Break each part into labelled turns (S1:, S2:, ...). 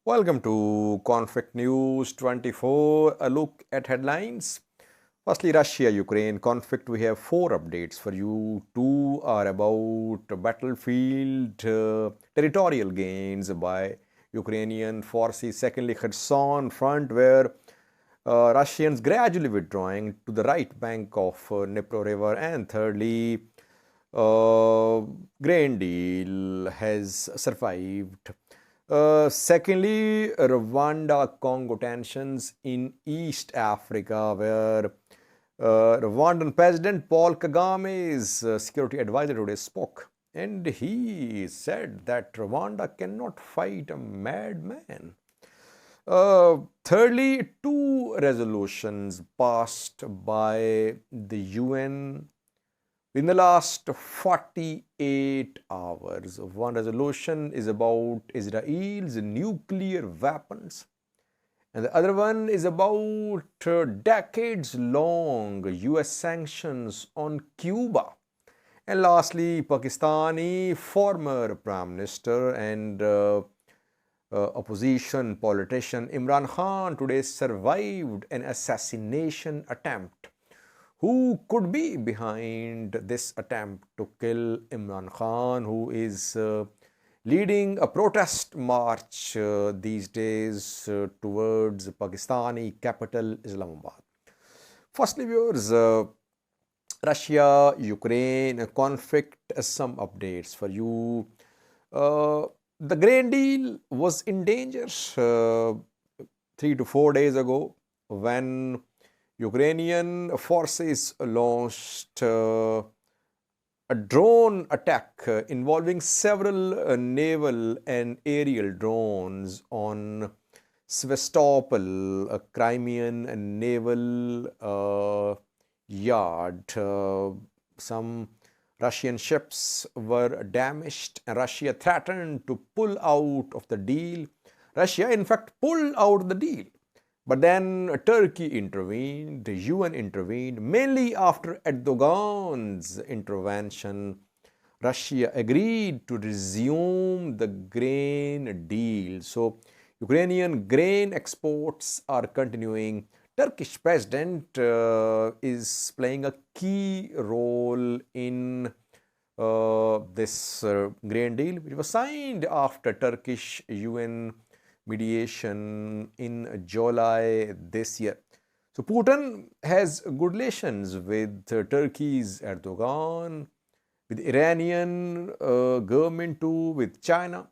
S1: Welcome to Conflict News 24, a look at headlines. Firstly, Russia-Ukraine conflict. We have four updates for you. Two are about battlefield territorial gains by Ukrainian forces. Secondly, Kherson front, where Russians gradually withdrawing to the right bank of Dnipro River. And thirdly, uh, grain deal has survived. Secondly, Rwanda Congo tensions in East Africa, where Rwandan President Paul Kagame's security advisor today spoke, and he said that Rwanda cannot fight a madman. Thirdly, two resolutions passed by the UN in the last 48 hours. One resolution is about Israel's nuclear weapons, and the other one is about decades long US sanctions on Cuba. And lastly, Pakistani former Prime Minister and opposition politician Imran Khan today survived an assassination attempt. Who could be behind this attempt to kill Imran Khan, who is leading a protest march these days towards Pakistani capital Islamabad? Firstly, viewers, Russia-Ukraine conflict, some updates for you. The grain deal was in danger 3 to 4 days ago when Ukrainian forces launched a drone attack involving several naval and aerial drones on Sevastopol, a Crimean naval yard. Some Russian ships were damaged, and Russia threatened to pull out of the deal. Russia, in fact, pulled out the deal. But then Turkey intervened, the UN intervened, mainly after Erdogan's intervention. Russia agreed to resume the grain deal. So Ukrainian grain exports are continuing. Turkish president is playing a key role in this grain deal, which was signed after Turkish UN mediation in July this year. So Putin has good relations with Turkey's Erdogan, with Iranian government too, with China.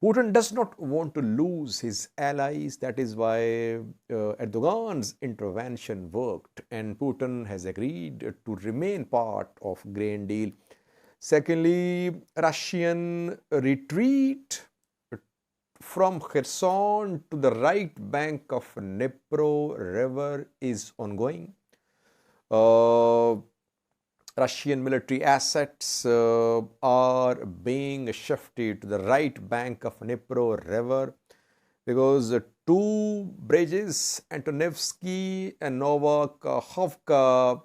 S1: Putin does not want to lose his allies. That is why Erdogan's intervention worked, and Putin has agreed to remain part of grain deal. Secondly, Russian retreat from Kherson to the right bank of Dnipro River is ongoing. Russian military assets are being shifted to the right bank of Dnipro River because two bridges, Antonivsky and Novakhovka,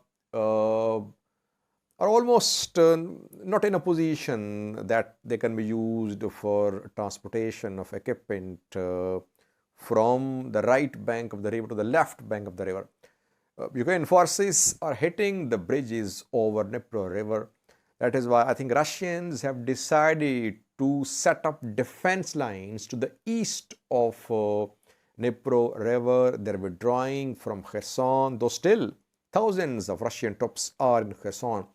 S1: are almost not in a position that they can be used for transportation of equipment from the right bank of the river to the left bank of the river. Ukrainian forces are hitting the bridges over Dnipro River. That is why I think Russians have decided to set up defense lines to the east of Dnipro River. They're withdrawing from Kherson, though still thousands of Russian troops are in Kherson.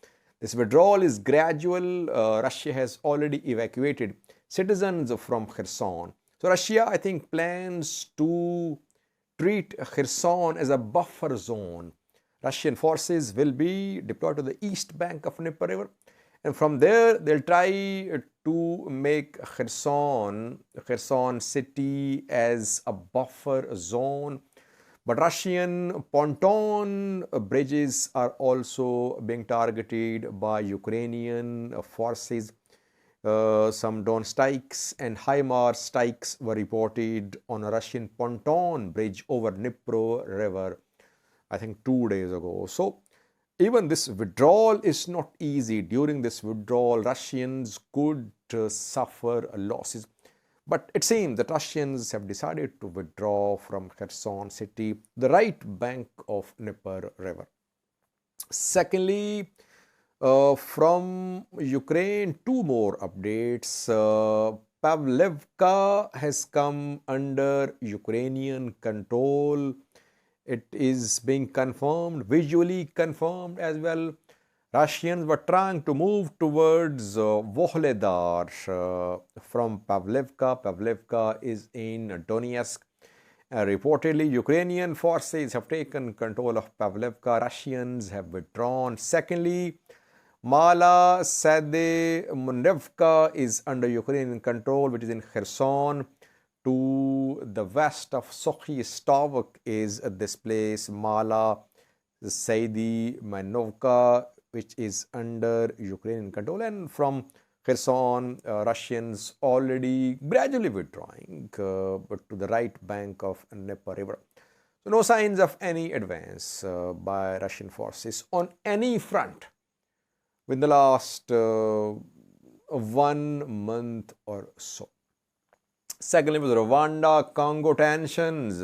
S1: This withdrawal is gradual. Russia has already evacuated citizens from Kherson. So Russia, I think, plans to treat Kherson as a buffer zone. Russian forces will be deployed to the east bank of Dnipro River, and from there they'll try to make Kherson city as a buffer zone. But Russian pontoon bridges are also being targeted by Ukrainian forces. Some drone strikes and HIMARS strikes were reported on a Russian pontoon bridge over Dnipro River, I think 2 days ago. So even this withdrawal is not easy. During this withdrawal, Russians could suffer losses. But it seems that Russians have decided to withdraw from Kherson city, the right bank of Dnieper River. Secondly, from Ukraine, two more updates. Pavlivka has come under Ukrainian control. It is being confirmed, visually confirmed as well. Russians were trying to move towards Vohledar from Pavlivka. Pavlivka is in Donetsk. Reportedly, Ukrainian forces have taken control of Pavlivka. Russians have withdrawn. Secondly, Mala Sademunevka is under Ukrainian control, which is in Kherson. To the west of Sokhi Stavok is this place, Mala Manovka, which is under Ukrainian control. And from Kherson, Russians already gradually withdrawing, but to the right bank of Dnieper River. So no signs of any advance by Russian forces on any front within the last 1 month or so. Secondly, with Rwanda Congo tensions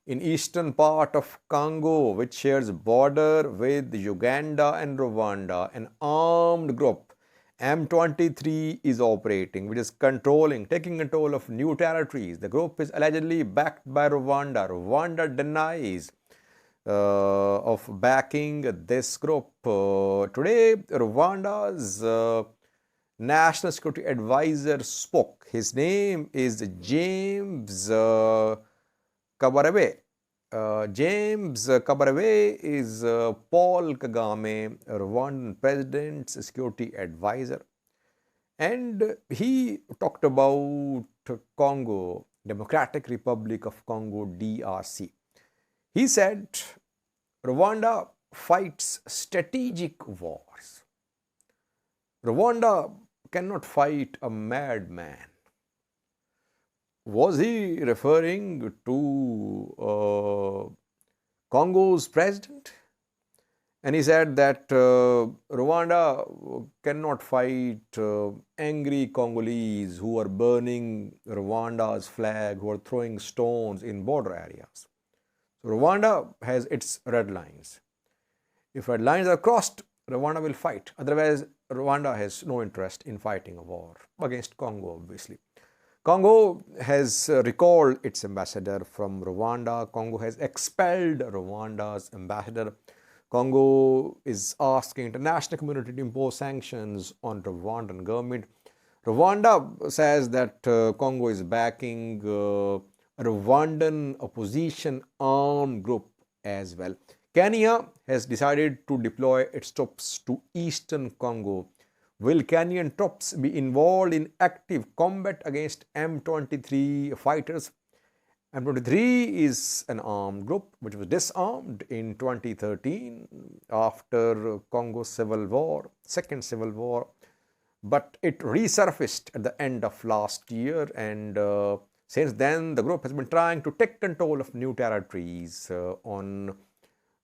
S1: in eastern part of Congo, which shares border with Uganda and Rwanda, an armed group M-23 is operating, which is taking control of new territories. The group is allegedly backed by Rwanda. Rwanda denies of backing this group. Today, Rwanda's National Security Advisor spoke. His name is James Kabarebe. James Kabarebe is Paul Kagame, Rwandan President's Security Advisor. And he talked about Congo, Democratic Republic of Congo, DRC. He said, Rwanda fights strategic wars. Rwanda cannot fight a madman. Was he referring to Congo's president? And he said that Rwanda cannot fight angry Congolese who are burning Rwanda's flag, who are throwing stones in border areas. So Rwanda has its red lines. If red lines are crossed, Rwanda will fight. Otherwise, Rwanda has no interest in fighting a war against Congo, obviously. Congo has recalled its ambassador from Rwanda. Congo has expelled Rwanda's ambassador. Congo is asking international community to impose sanctions on Rwandan government. Rwanda says that Congo is backing Rwandan opposition armed group as well. Kenya has decided to deploy its troops to eastern Congo. Will Kenyan troops be involved in active combat against M-23 fighters? M-23 is an armed group which was disarmed in 2013 after Congo's civil war, second civil war, but it resurfaced at the end of last year, and since then the group has been trying to take control of new territories on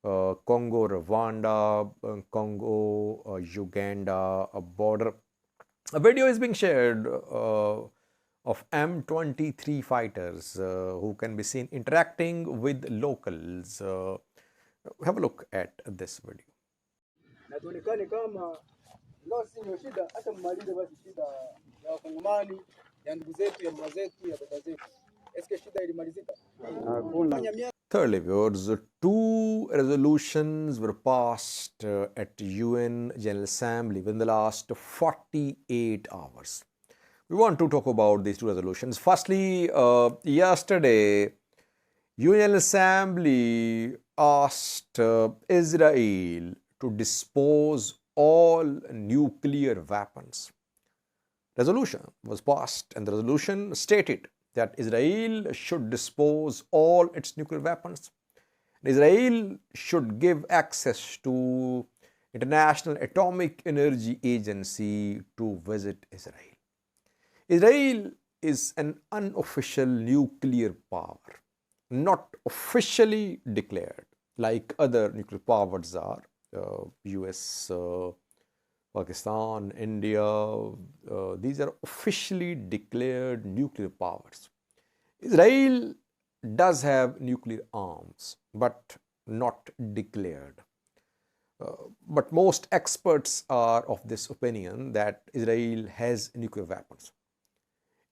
S1: Congo, Rwanda, Congo, Uganda border. A video is being shared of M-23 fighters who can be seen interacting with locals. Have a look at this video. Thirdly, viewers, two resolutions were passed at UN General Assembly within the last 48 hours. We want to talk about these two resolutions. Firstly, yesterday, UN General Assembly asked Israel to dispose all nuclear weapons. Resolution was passed, and the resolution stated that Israel should dispose all its nuclear weapons. Israel should give access to International Atomic Energy Agency to visit Israel. Israel is an unofficial nuclear power, not officially declared like other nuclear powers are, US, Pakistan, India, these are officially declared nuclear powers. Israel does have nuclear arms, but not declared. But most experts are of this opinion that Israel has nuclear weapons.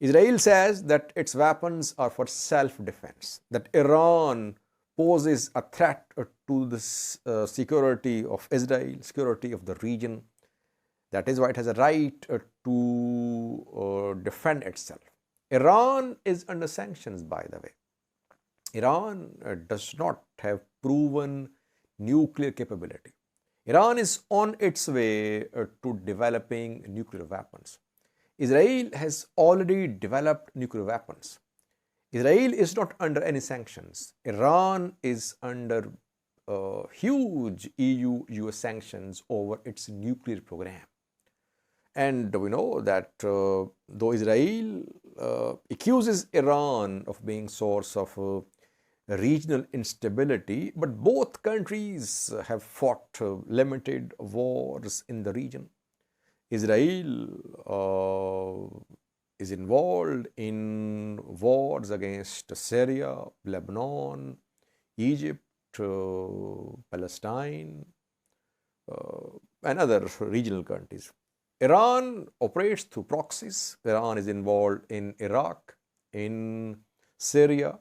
S1: Israel says that its weapons are for self-defense, that Iran poses a threat to the security of Israel, security of the region. That is why it has a right to defend itself. Iran is under sanctions, by the way. Iran does not have proven nuclear capability. Iran is on its way to developing nuclear weapons. Israel has already developed nuclear weapons. Israel is not under any sanctions. Iran is under huge EU-US sanctions over its nuclear program. And we know that though Israel accuses Iran of being source of regional instability, but both countries have fought limited wars in the region. Israel is involved in wars against Syria, Lebanon, Egypt, Palestine, and other regional countries. Iran operates through proxies. Iran is involved in Iraq, in Syria,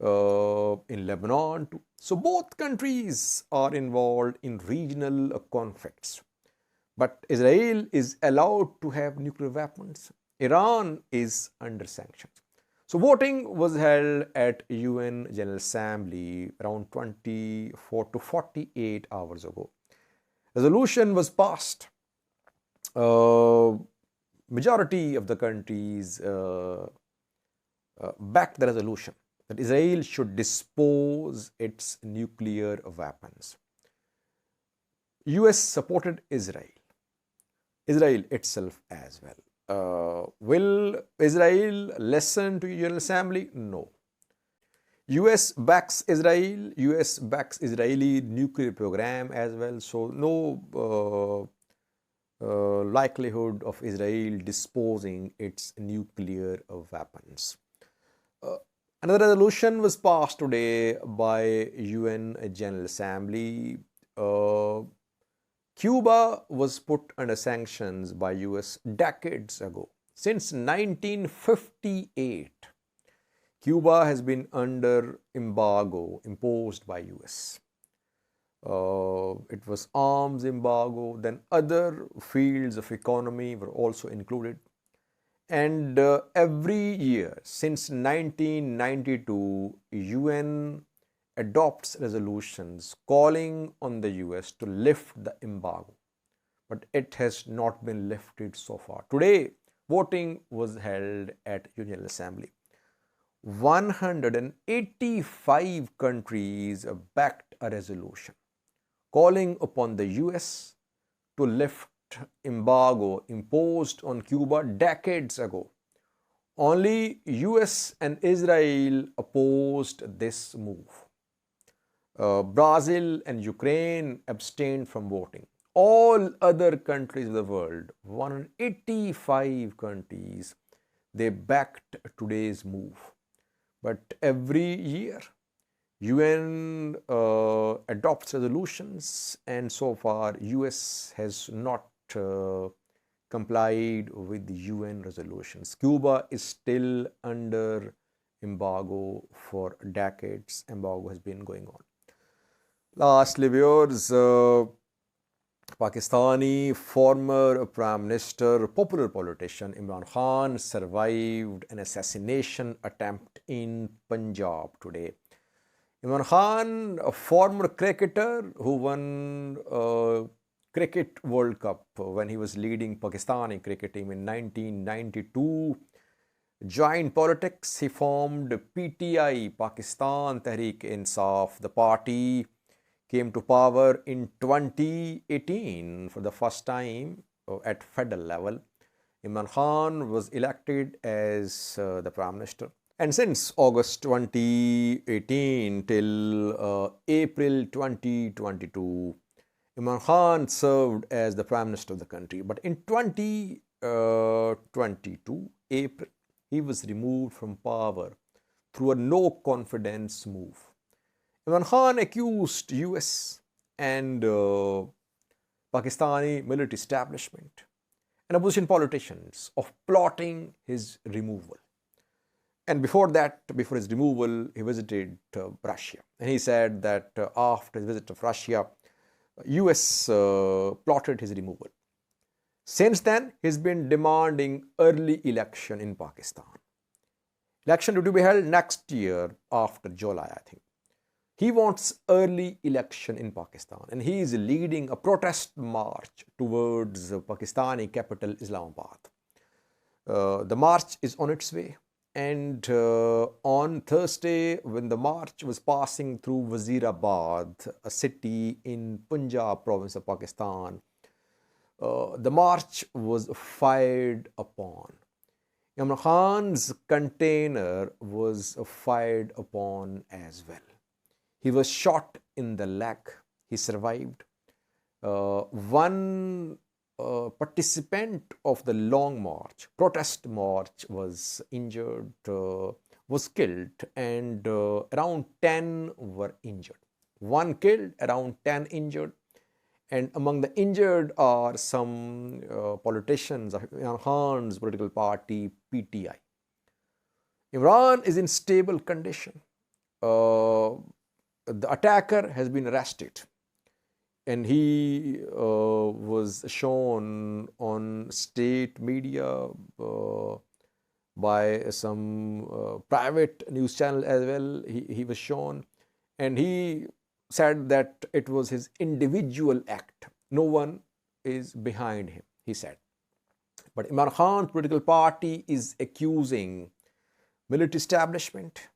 S1: in Lebanon too. So both countries are involved in regional conflicts. But Israel is allowed to have nuclear weapons. Iran is under sanctions. So voting was held at UN General Assembly around 24 to 48 hours ago. Resolution was passed. Majority of the countries backed the resolution that Israel should dispose its nuclear weapons. US supported Israel itself as well. Will Israel listen to General Assembly? No. US backs Israel. US backs Israeli nuclear program as well. So no likelihood of Israel disposing its nuclear weapons. Another resolution was passed today by UN General Assembly. Cuba was put under sanctions by US decades ago. Since 1958, Cuba has been under embargo imposed by US. It was arms embargo, then other fields of economy were also included. And every year since 1992, UN adopts resolutions calling on the US to lift the embargo. But it has not been lifted so far. Today, voting was held at General Assembly. 185 countries backed a resolution calling upon the US to lift embargo imposed on Cuba decades ago. Only US and Israel opposed this move. Brazil and Ukraine abstained from voting. All other countries of the world, 185 countries, they backed today's move. But every year, UN adopts resolutions, and so far US has not complied with the UN resolutions. Cuba is still under embargo for decades. Embargo has been going on. Lastly, viewers, Pakistani former Prime Minister, popular politician Imran Khan survived an assassination attempt in Punjab today. Imran Khan, a former cricketer who won Cricket World Cup when he was leading Pakistani cricket team in 1992, joined politics. He formed PTI, Pakistan Tehreek-e-Insaf. The party came to power in 2018 for the first time at federal level. Imran Khan was elected as the Prime Minister. And since August 2018 till April 2022, Imran Khan served as the Prime Minister of the country, but in 2022 April, he was removed from power through a no confidence move. Imran Khan accused US and Pakistani military establishment and opposition politicians of plotting his removal. And before that, before his removal, he visited Russia. And he said that after his visit of Russia, US plotted his removal. Since then, he's been demanding early election in Pakistan. Election to be held next year after July, I think. He wants early election in Pakistan, and he is leading a protest march towards Pakistani capital Islamabad. The march is on its way, and on Thursday, when the march was passing through Wazirabad, a city in Punjab province of Pakistan, the march was fired upon. Imran Khan's container was fired upon as well. He was shot in the leg. He survived. One participant of the long march, protest march, was injured, was killed, and around 10 were injured. One killed, around 10 injured. And among the injured are some politicians of Imran Khan's political party, PTI. Imran is in stable condition. The attacker has been arrested, and he was shown on state media by some private news channel as well. He was shown, and he said that it was his individual act. No one is behind him, he said. But Imran Khan's political party is accusing military establishment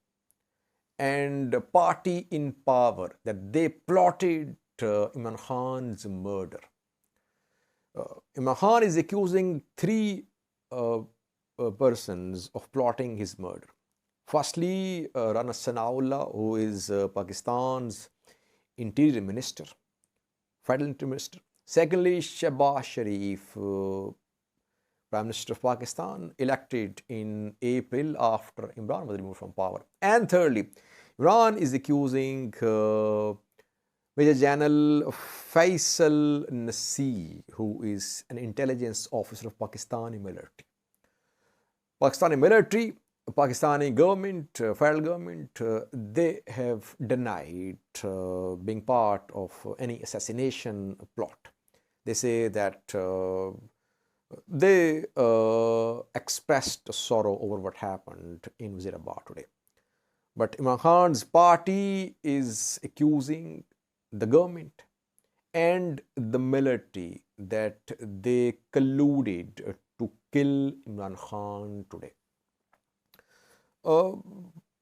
S1: and party in power that they plotted Imran Khan's murder. Imran Khan is accusing three persons of plotting his murder. Firstly, Rana Sanaullah, who is Pakistan's Interior Minister, Federal Interior Minister. Secondly, Shehbaz Sharif, Prime Minister of Pakistan, elected in April after Imran was removed from power. And thirdly, Imran is accusing Major General Faisal Nasir, who is an intelligence officer of Pakistani military. Pakistani military, Pakistani government, federal government, they have denied being part of any assassination plot. They say that they expressed sorrow over what happened in Wazirabad today. But Imran Khan's party is accusing the government and the military that they colluded to kill Imran Khan today.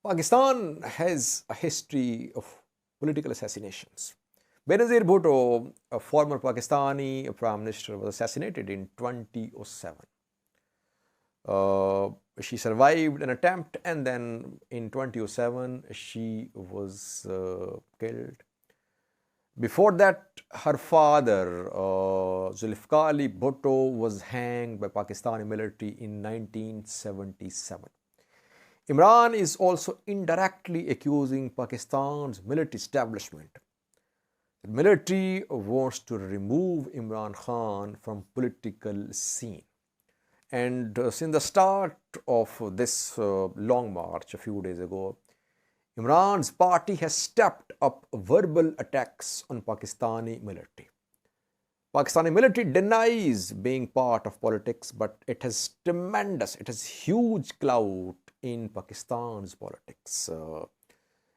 S1: Pakistan has a history of political assassinations. Benazir Bhutto, a former Pakistani Prime Minister, was assassinated in 2007. She survived an attempt, and then in 2007 she was killed. Before that, her father, Zulfikar Ali Bhutto, was hanged by Pakistani military in 1977. Imran is also indirectly accusing Pakistan's military establishment. The military wants to remove Imran Khan from political scene. And since the start of this long march a few days ago, Imran's party has stepped up verbal attacks on Pakistani military. Pakistani military denies being part of politics, but it has huge clout in Pakistan's politics.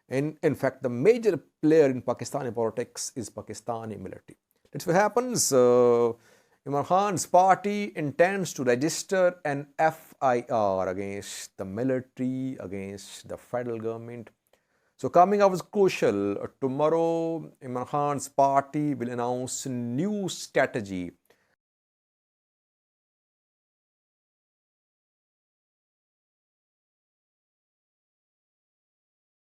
S1: In fact, the major player in Pakistani politics is Pakistani military. That's what happens. Imran Khan's party intends to register an FIR against the military, against the federal government. So coming up is crucial. Tomorrow, Imran Khan's party will announce a new strategy